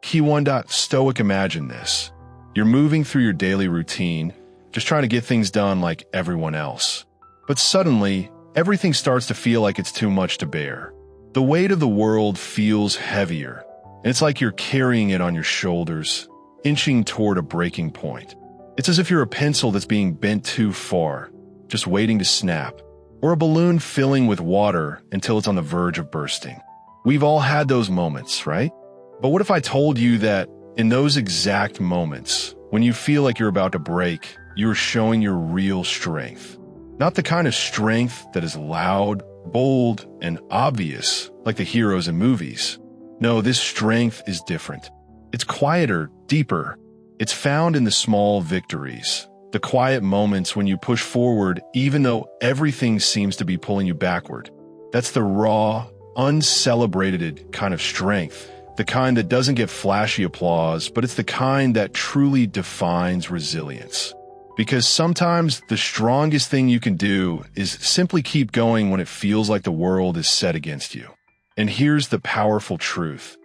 Key 1. Stoic. Imagine this. You're moving through your daily routine, just trying to get things done like everyone else. But suddenly, everything starts to feel like it's too much to bear. The weight of the world feels heavier, and it's like you're carrying it on your shoulders, inching toward a breaking point. It's as if you're a pencil that's being bent too far, just waiting to snap, or a balloon filling with water until it's on the verge of bursting. We've all had those moments, right? But what if I told you that in those exact moments, when you feel like you're about to break, you're showing your real strength? Not the kind of strength that is loud, bold, and obvious like the heroes in movies. No, this strength is different. It's quieter, deeper. It's found in the small victories, the quiet moments when you push forward even though everything seems to be pulling you backward. That's the raw, uncelebrated kind of strength, the kind that doesn't get flashy applause, but it's the kind that truly defines resilience. Because sometimes the strongest thing you can do is simply keep going when it feels like the world is set against you. And here's the powerful truth.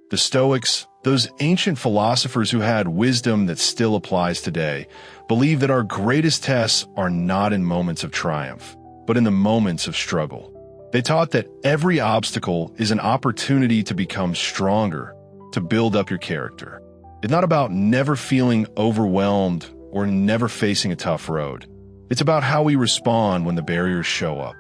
The Stoics, those ancient philosophers who had wisdom that still applies today, believe that our greatest tests are not in moments of triumph, but in the moments of struggle. They taught that every obstacle is an opportunity to become stronger, to build up your character. It's not about never feeling overwhelmed or never facing a tough road. It's about how we respond when the barriers show up.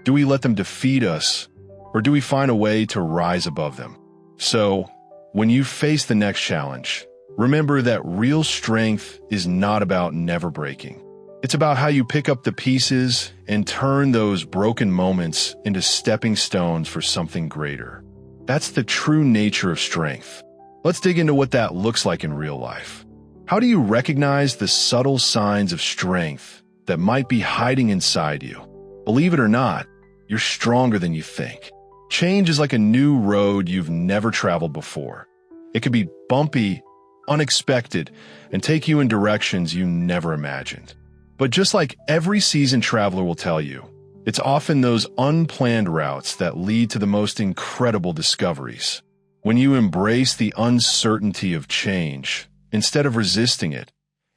Do we let them defeat us, or do we find a way to rise above them? So, when you face the next challenge, remember that real strength is not about never breaking. It's about how you pick up the pieces and turn those broken moments into stepping stones for something greater. That's the true nature of strength. Let's dig into what that looks like in real life. How do you recognize the subtle signs of strength that might be hiding inside you? Believe it or not, you're stronger than you think. Change is like a new road you've never traveled before. It can be bumpy, unexpected, and take you in directions you never imagined. But just like every seasoned traveler will tell you, it's often those unplanned routes that lead to the most incredible discoveries. When you embrace the uncertainty of change, instead of resisting it,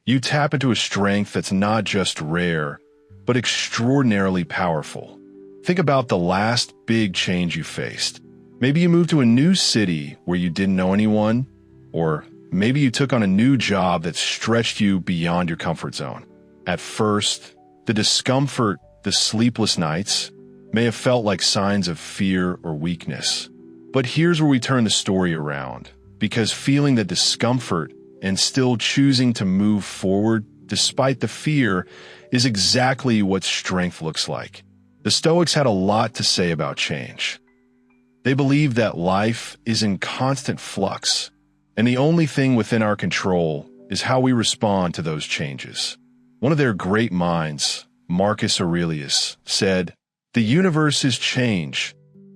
you tap into a strength that's not just rare, but extraordinarily powerful. Think about the last big change you faced. Maybe you moved to a new city where you didn't know anyone, or maybe you took on a new job that stretched you beyond your comfort zone. At first, the discomfort, the sleepless nights, may have felt like signs of fear or weakness. But here's where we turn the story around, because feeling the discomfort and still choosing to move forward despite the fear is exactly what strength looks like. The Stoics had a lot to say about change. They believed that life is in constant flux, and the only thing within our control is how we respond to those changes. One of their great minds, Marcus Aurelius, said, "The universe is change.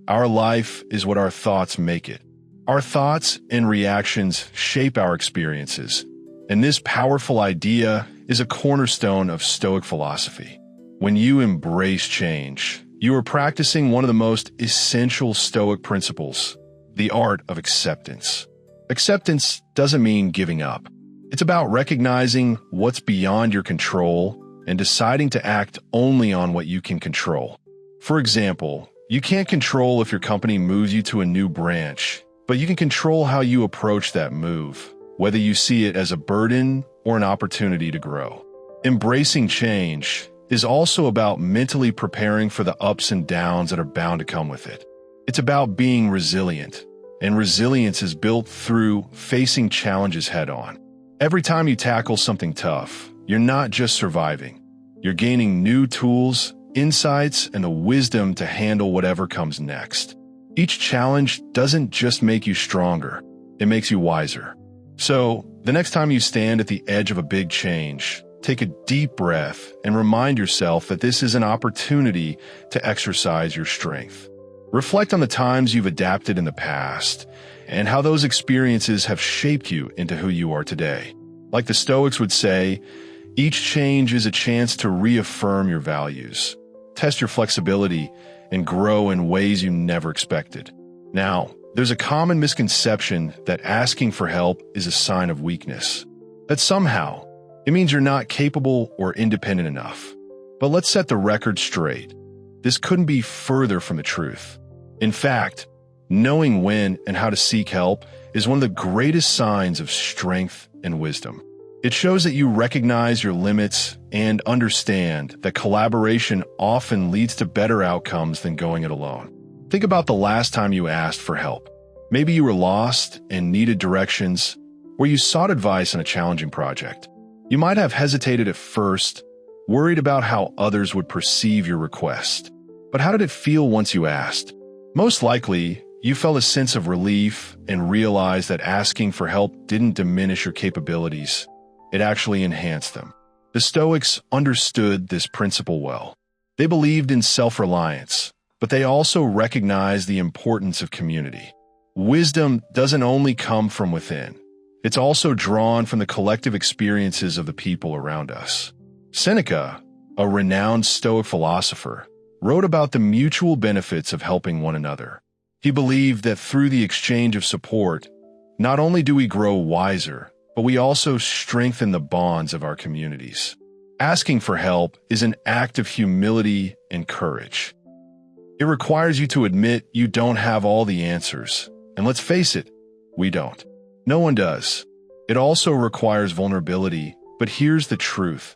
Our life is what our thoughts make it. Our thoughts and reactions shape our experiences, and this powerful idea is a cornerstone of Stoic philosophy. When you embrace change, you are practicing one of the most essential Stoic principles, the art of acceptance. Acceptance doesn't mean giving up. It's about recognizing what's beyond your control and deciding to act only on what you can control. For example, you can't control if your company moves you to a new branch, but you can control how you approach that move, whether you see it as a burden or an opportunity to grow. Embracing change is also about mentally preparing for the ups and downs that are bound to come with it. It's about being resilient, and resilience is built through facing challenges head-on. Every time you tackle something tough, you're not just surviving. You're gaining new tools, insights, and the wisdom to handle whatever comes next. Each challenge doesn't just make you stronger, it makes you wiser. So, the next time you stand at the edge of a big change, take a deep breath and remind yourself that this is an opportunity to exercise your strength. Reflect on the times you've adapted in the past and how those experiences have shaped you into who you are today. Like the Stoics would say, each change is a chance to reaffirm your values, test your flexibility, and grow in ways you never expected. Now, There's a common misconception that asking for help is a sign of weakness, that somehow it means you're not capable or independent enough. But let's set the record straight. This couldn't be further from the truth. In fact, knowing when and how to seek help is one of the greatest signs of strength and wisdom. It shows that you recognize your limits and understand that collaboration often leads to better outcomes than going it alone. Think about the last time you asked for help. Maybe you were lost and needed directions, or you sought advice on a challenging project. You might have hesitated at first, worried about how others would perceive your request. But how did it feel once you asked? Most likely, you felt a sense of relief and realized that asking for help didn't diminish your capabilities. It actually enhanced them. The Stoics understood this principle well. They believed in self-reliance, but they also recognized the importance of community. Wisdom doesn't only come from within. It's also drawn from the collective experiences of the people around us. Seneca, a renowned Stoic philosopher, wrote about the mutual benefits of helping one another. He believed that through the exchange of support, not only do we grow wiser, but we also strengthen the bonds of our communities. Asking for help is an act of humility and courage. It requires you to admit you don't have all the answers. And let's face it, we don't. No one does. It also requires vulnerability, but here's the truth.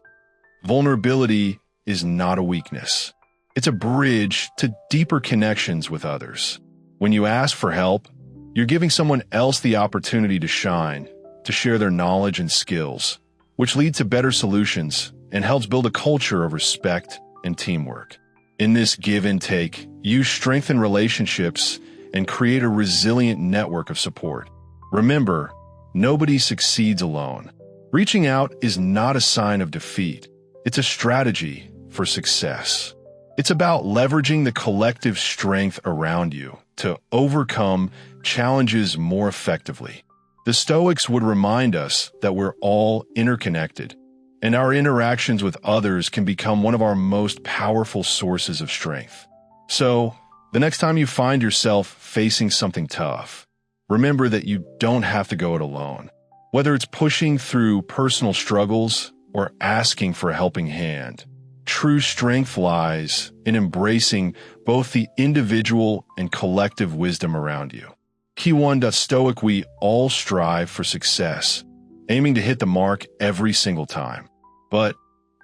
Vulnerability is not a weakness. It's a bridge to deeper connections with others. When you ask for help, you're giving someone else the opportunity to shine, to share their knowledge and skills, which lead to better solutions and helps build a culture of respect and teamwork. In this give and take, you strengthen relationships and create a resilient network of support. Remember, nobody succeeds alone. Reaching out is not a sign of defeat. It's a strategy for success. It's about leveraging the collective strength around you to overcome challenges more effectively. The Stoics would remind us that we're all interconnected, and our interactions with others can become one of our most powerful sources of strength. So, the next time you find yourself facing something tough, remember that you don't have to go it alone. Whether it's pushing through personal struggles or asking for a helping hand, true strength lies in embracing both the individual and collective wisdom around you. Key 1. Stoic, we all strive for success, aiming to hit the mark every single time. But,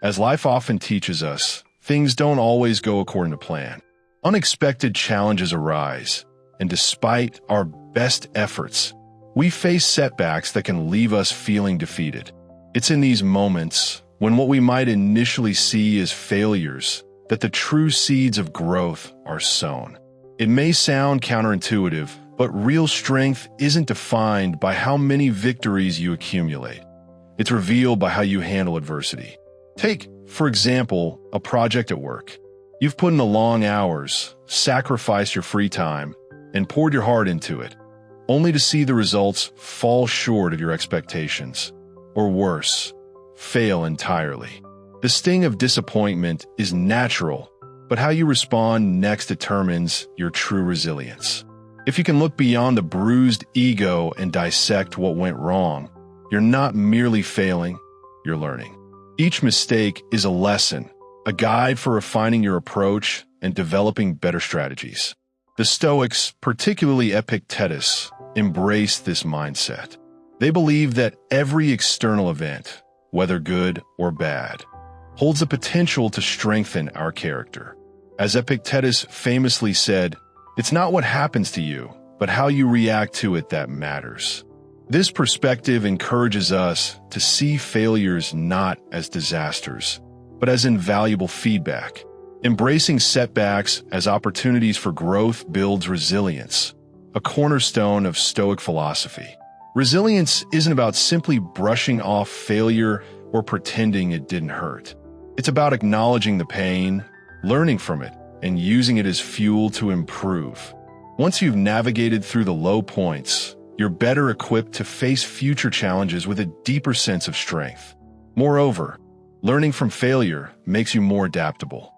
as life often teaches us, things don't always go according to plan. Unexpected challenges arise, and despite our best efforts, we face setbacks that can leave us feeling defeated. It's in these moments, when what we might initially see as failures, that the true seeds of growth are sown. It may sound counterintuitive, but real strength isn't defined by how many victories you accumulate. It's revealed by how you handle adversity. Take, for example, a project at work. You've put in the long hours, sacrificed your free time, and poured your heart into it, only to see the results fall short of your expectations, or worse, fail entirely. The sting of disappointment is natural, but how you respond next determines your true resilience. If you can look beyond the bruised ego and dissect what went wrong, you're not merely failing, you're learning. Each mistake is a lesson, a guide for refining your approach and developing better strategies. The Stoics, particularly Epictetus, embraced this mindset. They believed that every external event, whether good or bad, holds the potential to strengthen our character. As Epictetus famously said, "It's not what happens to you, but how you react to it that matters." This perspective encourages us to see failures not as disasters, but as invaluable feedback. Embracing setbacks as opportunities for growth builds resilience, a cornerstone of Stoic philosophy. Resilience isn't about simply brushing off failure or pretending it didn't hurt. It's about acknowledging the pain, learning from it, and using it as fuel to improve. Once you've navigated through the low points, you're better equipped to face future challenges with a deeper sense of strength. Moreover, learning from failure makes you more adaptable.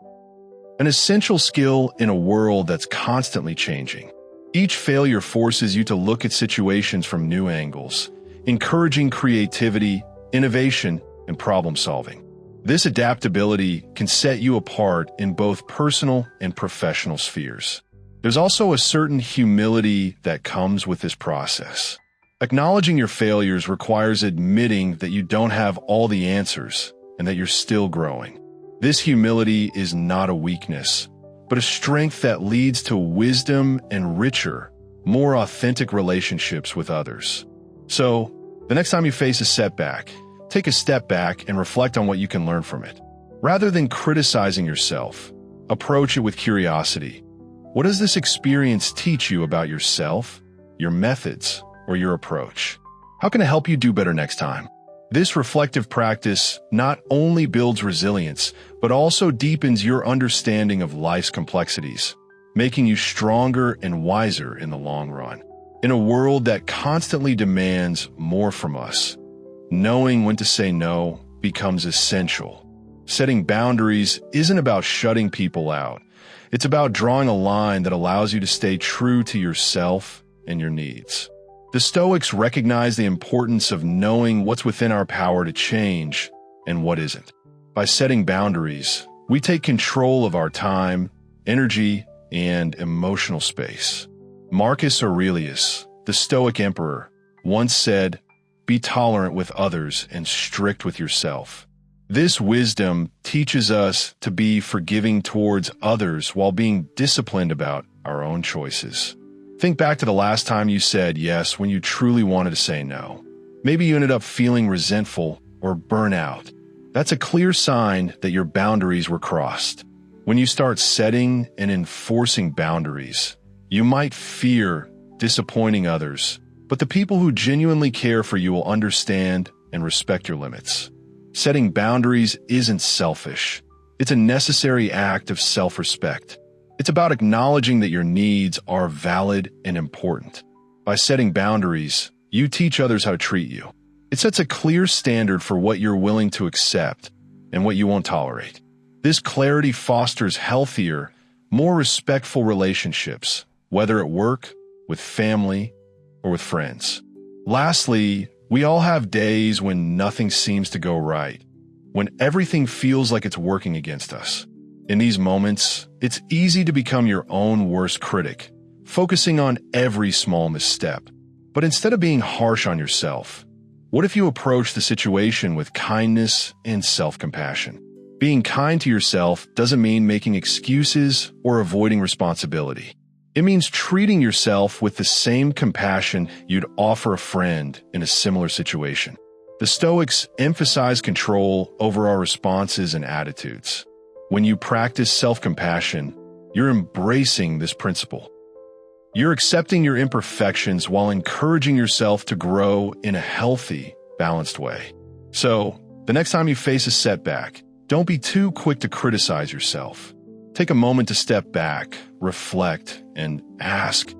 An essential skill in a world that's constantly changing. Each failure forces you to look at situations from new angles, encouraging creativity, innovation, and problem solving. This adaptability can set you apart in both personal and professional spheres. There's also a certain humility that comes with this process. Acknowledging your failures requires admitting that you don't have all the answers and that you're still growing. This humility is not a weakness, but a strength that leads to wisdom and richer, more authentic relationships with others. So, the next time you face a setback, take a step back and reflect on what you can learn from it. Rather than criticizing yourself, approach it with curiosity. What does this experience teach you about yourself, your methods, or your approach? How can it help you do better next time? This reflective practice not only builds resilience, but also deepens your understanding of life's complexities, making you stronger and wiser in the long run. In a world that constantly demands more from us, knowing when to say no becomes essential. Setting boundaries isn't about shutting people out. It's about drawing a line that allows you to stay true to yourself and your needs. The Stoics recognize the importance of knowing what's within our power to change and what isn't. By setting boundaries, we take control of our time, energy, and emotional space. Marcus Aurelius, the Stoic emperor, once said, "Be tolerant with others and strict with yourself." This wisdom teaches us to be forgiving towards others while being disciplined about our own choices. Think back to the last time you said yes when you truly wanted to say no. Maybe you ended up feeling resentful or burnout. That's a clear sign that your boundaries were crossed. When you start setting and enforcing boundaries, you might fear disappointing others, but the people who genuinely care for you will understand and respect your limits. Setting boundaries isn't selfish. It's a necessary act of self-respect. It's about acknowledging that your needs are valid and important. By setting boundaries, you teach others how to treat you. It sets a clear standard for what you're willing to accept and what you won't tolerate. This clarity fosters healthier, more respectful relationships, whether at work, with family, or with friends. Lastly, we all have days when nothing seems to go right, when everything feels like it's working against us. In these moments, it's easy to become your own worst critic, focusing on every small misstep. But instead of being harsh on yourself, what if you approach the situation with kindness and self-compassion? Being kind to yourself doesn't mean making excuses or avoiding responsibility. It means treating yourself with the same compassion you'd offer a friend in a similar situation. The Stoics emphasize control over our responses and attitudes. When you practice self-compassion, you're embracing this principle. You're accepting your imperfections while encouraging yourself to grow in a healthy, balanced way. So, the next time you face a setback, don't be too quick to criticize yourself. Take a moment to step back, reflect, and ask,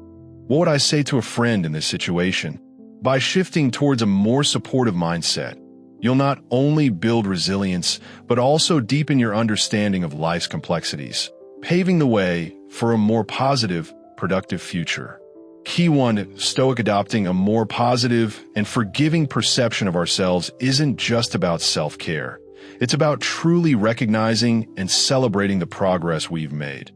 what would I say to a friend in this situation? By shifting towards a more supportive mindset, you'll not only build resilience, but also deepen your understanding of life's complexities, paving the way for a more positive, productive future. Key 1, Stoic adopting a more positive and forgiving perception of ourselves isn't just about self-care. It's about truly recognizing and celebrating the progress we've made,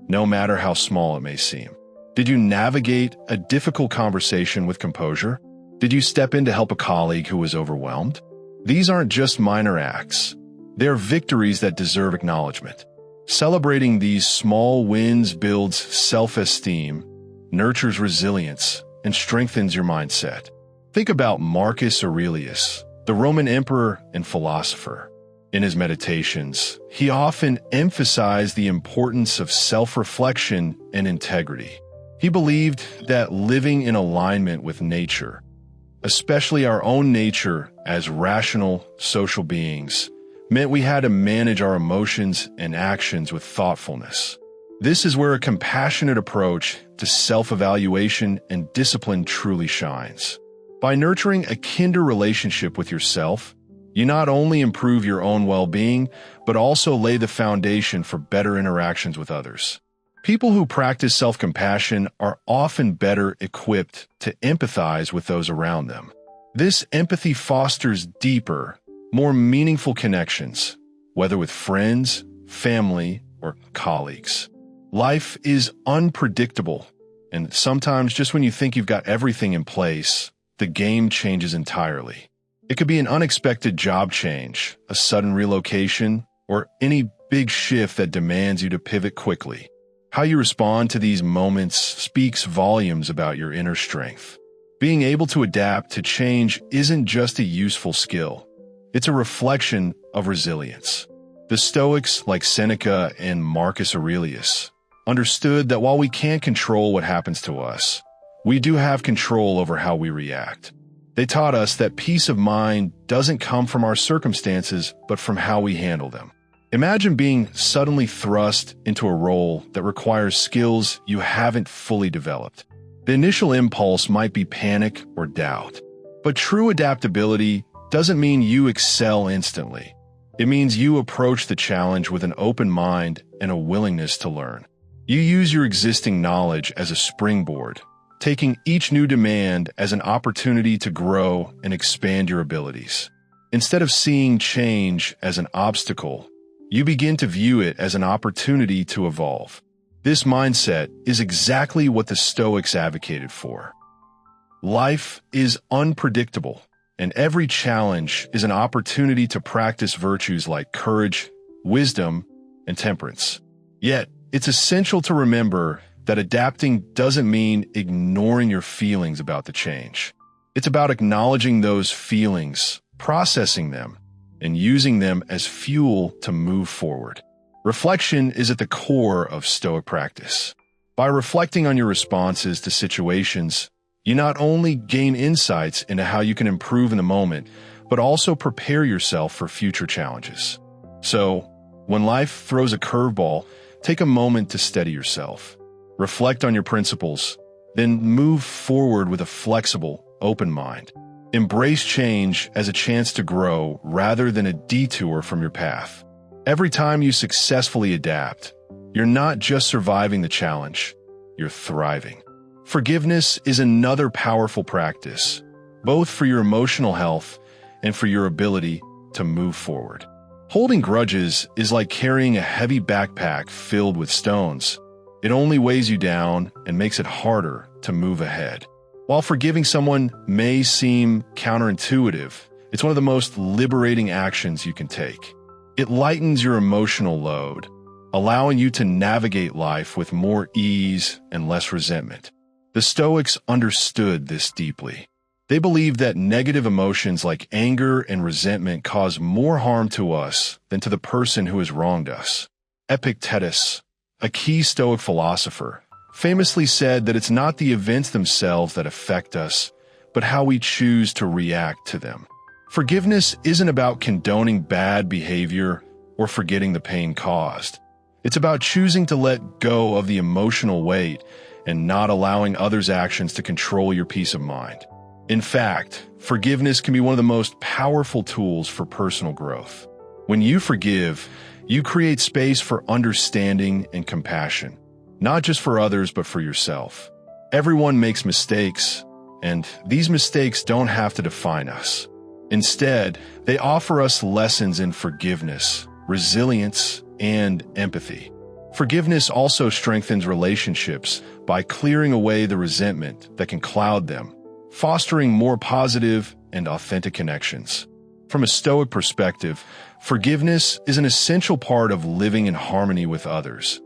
no matter how small it may seem. Did you navigate a difficult conversation with composure? Did you step in to help a colleague who was overwhelmed? These aren't just minor acts. They're victories that deserve acknowledgement. Celebrating these small wins builds self-esteem, nurtures resilience, and strengthens your mindset. Think about Marcus Aurelius, the Roman emperor and philosopher. In his meditations, he often emphasized the importance of self-reflection and integrity. He believed that living in alignment with nature, especially our own nature as rational, social beings, meant we had to manage our emotions and actions with thoughtfulness. This is where a compassionate approach to self-evaluation and discipline truly shines. By nurturing a kinder relationship with yourself, you not only improve your own well-being, but also lay the foundation for better interactions with others. People who practice self-compassion are often better equipped to empathize with those around them. This empathy fosters deeper, more meaningful connections, whether with friends, family, or colleagues. Life is unpredictable, and sometimes just when you think you've got everything in place, the game changes entirely. It could be an unexpected job change, a sudden relocation, or any big shift that demands you to pivot quickly. How you respond to these moments speaks volumes about your inner strength. Being able to adapt to change isn't just a useful skill. It's a reflection of resilience. The Stoics, like Seneca and Marcus Aurelius, understood that while we can't control what happens to us, we do have control over how we react. They taught us that peace of mind doesn't come from our circumstances, but from how we handle them. Imagine being suddenly thrust into a role that requires skills you haven't fully developed. The initial impulse might be panic or doubt, but true adaptability doesn't mean you excel instantly. It means you approach the challenge with an open mind and a willingness to learn. You use your existing knowledge as a springboard, taking each new demand as an opportunity to grow and expand your abilities. Instead of seeing change as an obstacle, you begin to view it as an opportunity to evolve. This mindset is exactly what the Stoics advocated for. Life is unpredictable, and every challenge is an opportunity to practice virtues like courage, wisdom, and temperance. Yet, it's essential to remember that adapting doesn't mean ignoring your feelings about the change. It's about acknowledging those feelings, processing them, and using them as fuel to move forward. Reflection is at the core of Stoic practice. By reflecting on your responses to situations, you not only gain insights into how you can improve in the moment, but also prepare yourself for future challenges. So, when life throws a curveball, take a moment to steady yourself. Reflect on your principles, then move forward with a flexible, open mind. Embrace change as a chance to grow rather than a detour from your path. Every time you successfully adapt, you're not just surviving the challenge, you're thriving. Forgiveness is another powerful practice, both for your emotional health and for your ability to move forward. Holding grudges is like carrying a heavy backpack filled with stones. It only weighs you down and makes it harder to move ahead. While forgiving someone may seem counterintuitive, it's one of the most liberating actions you can take. It lightens your emotional load, allowing you to navigate life with more ease and less resentment. The Stoics understood this deeply. They believed that negative emotions like anger and resentment cause more harm to us than to the person who has wronged us. Epictetus, a key Stoic philosopher, famously said that it's not the events themselves that affect us, but how we choose to react to them. Forgiveness isn't about condoning bad behavior or forgetting the pain caused. It's about choosing to let go of the emotional weight and not allowing others' actions to control your peace of mind. In fact, forgiveness can be one of the most powerful tools for personal growth. When you forgive, you create space for understanding and compassion, not just for others, but for yourself. Everyone makes mistakes, and these mistakes don't have to define us. Instead, they offer us lessons in forgiveness, resilience, and empathy. Forgiveness also strengthens relationships by clearing away the resentment that can cloud them, fostering more positive and authentic connections. From a Stoic perspective, forgiveness is an essential part of living in harmony with others,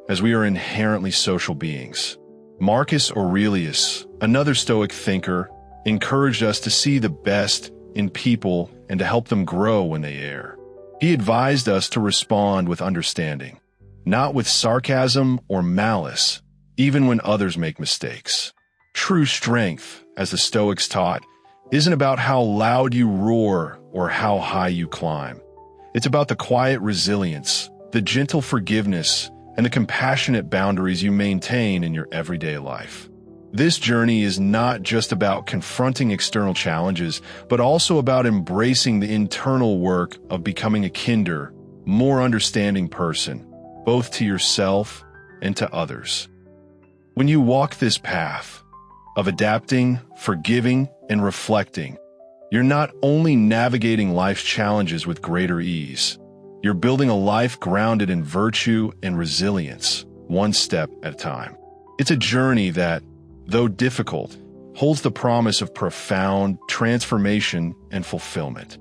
as we are inherently social beings. Marcus Aurelius, another Stoic thinker, encouraged us to see the best in people and to help them grow when they err. He advised us to respond with understanding, not with sarcasm or malice, even when others make mistakes. True strength, as the Stoics taught, isn't about how loud you roar or how high you climb. It's about the quiet resilience, the gentle forgiveness, and the compassionate boundaries you maintain in your everyday life. This journey is not just about confronting external challenges, but also about embracing the internal work of becoming a kinder, more understanding person, both to yourself and to others. When you walk this path of adapting, forgiving, and reflecting, you're not only navigating life's challenges with greater ease, you're building a life grounded in virtue and resilience, one step at a time. It's a journey that, though difficult, holds the promise of profound transformation and fulfillment.